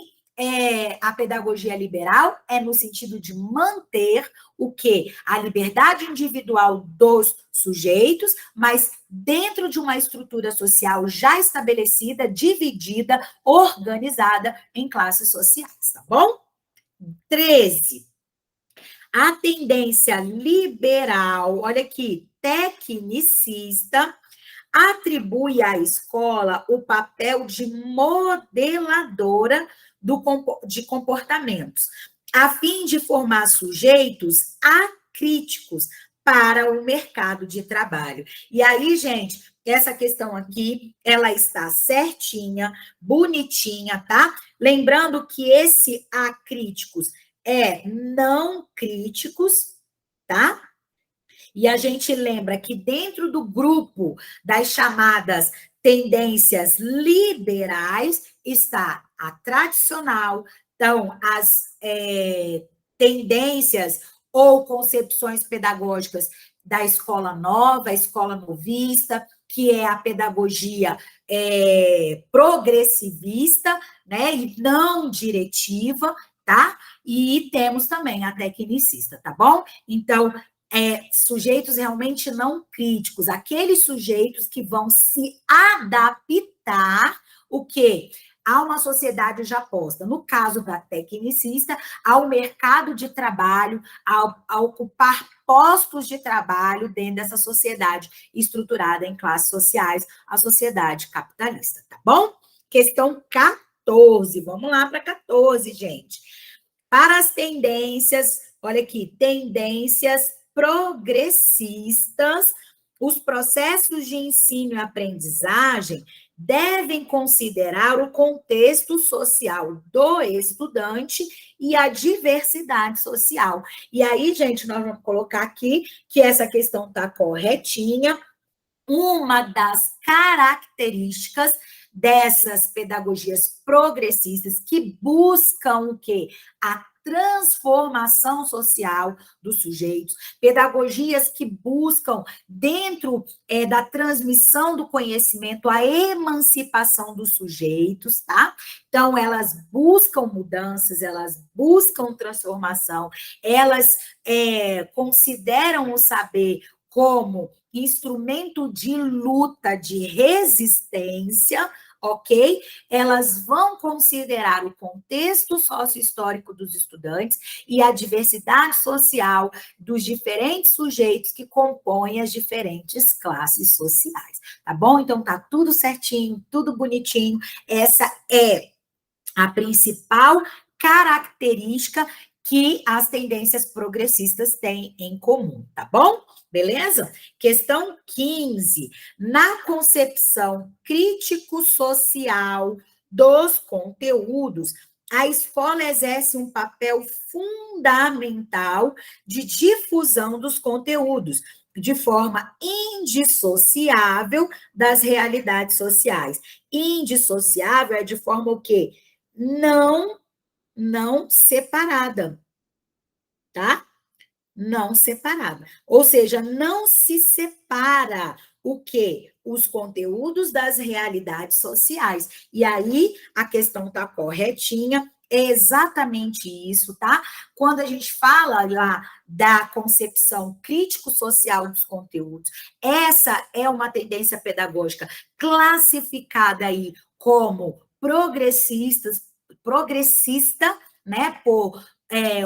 a pedagogia liberal é no sentido de manter o quê? A liberdade individual dos sujeitos, mas dentro de uma estrutura social já estabelecida, dividida, organizada em classes sociais, tá bom? 13. A tendência liberal, olha aqui, tecnicista, atribui à escola o papel de modeladora de comportamentos, a fim de formar sujeitos acríticos, para o mercado de trabalho. E aí, gente, essa questão aqui, ela está certinha, bonitinha, tá? Lembrando que esse acríticos é não críticos, tá? E a gente lembra que dentro do grupo das chamadas tendências liberais está a tradicional, então, as tendências ou concepções pedagógicas da escola nova, a escola novista, que é a pedagogia progressivista, né, e não diretiva, tá? E temos também a tecnicista, tá bom? Então, sujeitos realmente não críticos, aqueles sujeitos que vão se adaptar, o quê? A uma sociedade já posta, no caso da tecnicista, ao mercado de trabalho, a ocupar postos de trabalho dentro dessa sociedade estruturada em classes sociais, a sociedade capitalista, tá bom? Questão 14, vamos lá para 14, gente. Para as tendências, olha aqui, tendências progressistas, os processos de ensino e aprendizagem devem considerar o contexto social do estudante e a diversidade social. E aí, gente, nós vamos colocar aqui que essa questão está corretinha. Uma das características dessas pedagogias progressistas que buscam o quê? A transformação social dos sujeitos, pedagogias que buscam, dentro da transmissão do conhecimento, a emancipação dos sujeitos, tá? Então, elas buscam mudanças, elas buscam transformação, elas consideram o saber como instrumento de luta, de resistência, ok? Elas vão considerar o contexto sócio-histórico dos estudantes e a diversidade social dos diferentes sujeitos que compõem as diferentes classes sociais, tá bom? Então, tá tudo certinho, tudo bonitinho. Essa é a principal característica que as tendências progressistas têm em comum, tá bom? Beleza? Questão 15. Na concepção crítico-social dos conteúdos, a escola exerce um papel fundamental de difusão dos conteúdos, de forma indissociável das realidades sociais. Indissociável é de forma o quê? Não separada, tá? Não separada. Ou seja, não se separa o quê? Os conteúdos das realidades sociais. E aí, a questão está corretinha, é exatamente isso, tá? Quando a gente fala lá da concepção crítico-social dos conteúdos, essa é uma tendência pedagógica classificada aí como progressista, né, por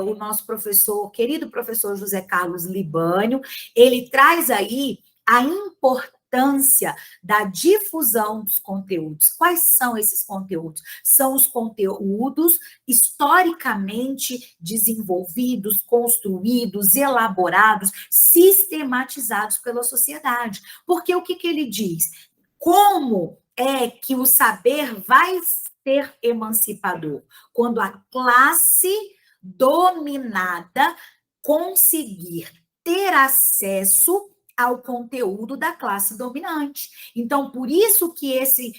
o nosso professor, querido professor José Carlos Libânio, ele traz aí a importância da difusão dos conteúdos. Quais são esses conteúdos? São os conteúdos historicamente desenvolvidos, construídos, elaborados, sistematizados pela sociedade. Porque o que ele diz? Como é que o saber vai ser emancipador? Quando a classe dominada conseguir ter acesso ao conteúdo da classe dominante. Então, por isso que esse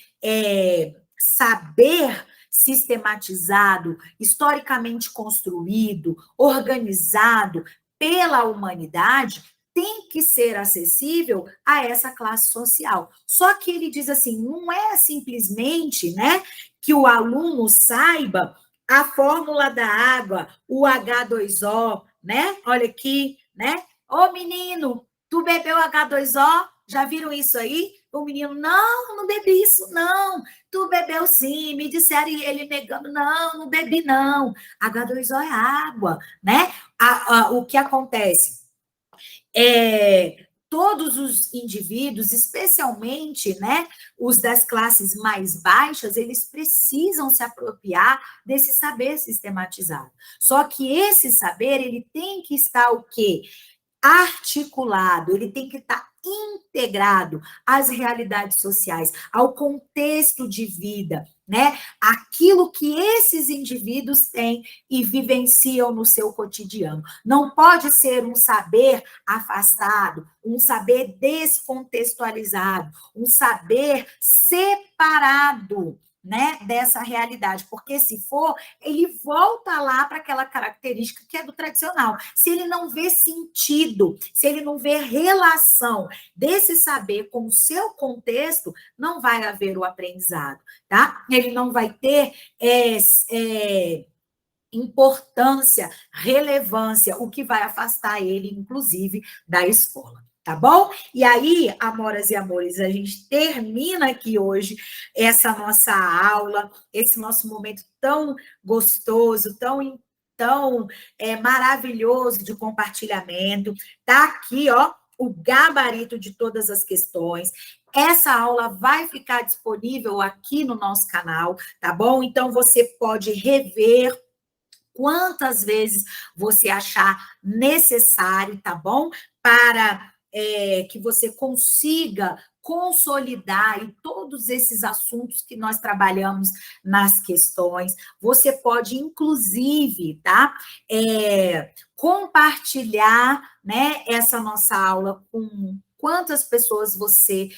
saber sistematizado, historicamente construído, organizado pela humanidade, tem que ser acessível a essa classe social. Só que ele diz assim, não é simplesmente, né, que o aluno saiba a fórmula da água, o H2O, né? Olha aqui, né? Ô, menino, tu bebeu H2O? Já viram isso aí? O menino, não bebi isso, não. Tu bebeu sim, me disseram ele negando, não bebi não. H2O é água, né? O que acontece? Todos os indivíduos, especialmente, né, os das classes mais baixas, eles precisam se apropriar desse saber sistematizado. Só que esse saber, ele tem que estar o quê? articulado, ele tem que estar integrado às realidades sociais, ao contexto de vida, né? Aquilo que esses indivíduos têm e vivenciam no seu cotidiano. Não pode ser um saber afastado, um saber descontextualizado, um saber separado, né, dessa realidade, porque se for, ele volta lá para aquela característica que é do tradicional. Se ele não vê sentido, se ele não vê relação desse saber com o seu contexto, não vai haver o aprendizado, tá? Ele não vai ter importância, relevância, o que vai afastar ele, inclusive, da escola. Tá bom? E aí, amoras e amores, a gente termina aqui hoje essa nossa aula, esse nosso momento tão gostoso, tão maravilhoso de compartilhamento. Tá aqui, ó, o gabarito de todas as questões. Essa aula vai ficar disponível aqui no nosso canal, tá bom? Então, você pode rever quantas vezes você achar necessário, tá bom? Para que você consiga consolidar e todos esses assuntos que nós trabalhamos nas questões. Você pode, inclusive, tá? Compartilhar, né, essa nossa aula com quantas pessoas você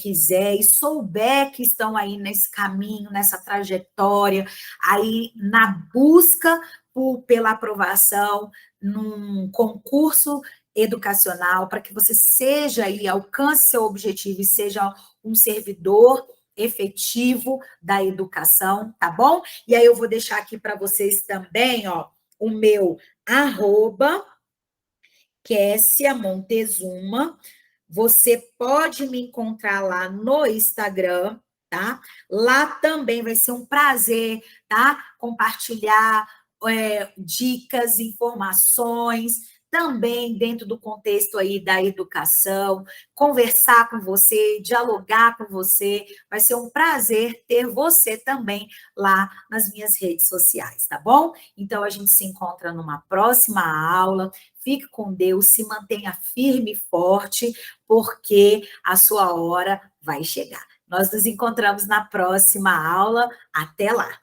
quiser e souber que estão aí nesse caminho, nessa trajetória, aí na busca pela aprovação num concurso educacional, para que você seja aí, alcance seu objetivo e seja um servidor efetivo da educação, tá bom? E aí eu vou deixar aqui para vocês também, ó, o meu @ Kessia Montezuma. Você pode me encontrar lá no Instagram, tá? Lá também vai ser um prazer, tá? Compartilhar dicas, informações, também dentro do contexto aí da educação, conversar com você, dialogar com você. Vai ser um prazer ter você também lá nas minhas redes sociais, tá bom? Então, a gente se encontra numa próxima aula. Fique com Deus, se mantenha firme e forte, porque a sua hora vai chegar. Nós nos encontramos na próxima aula. Até lá!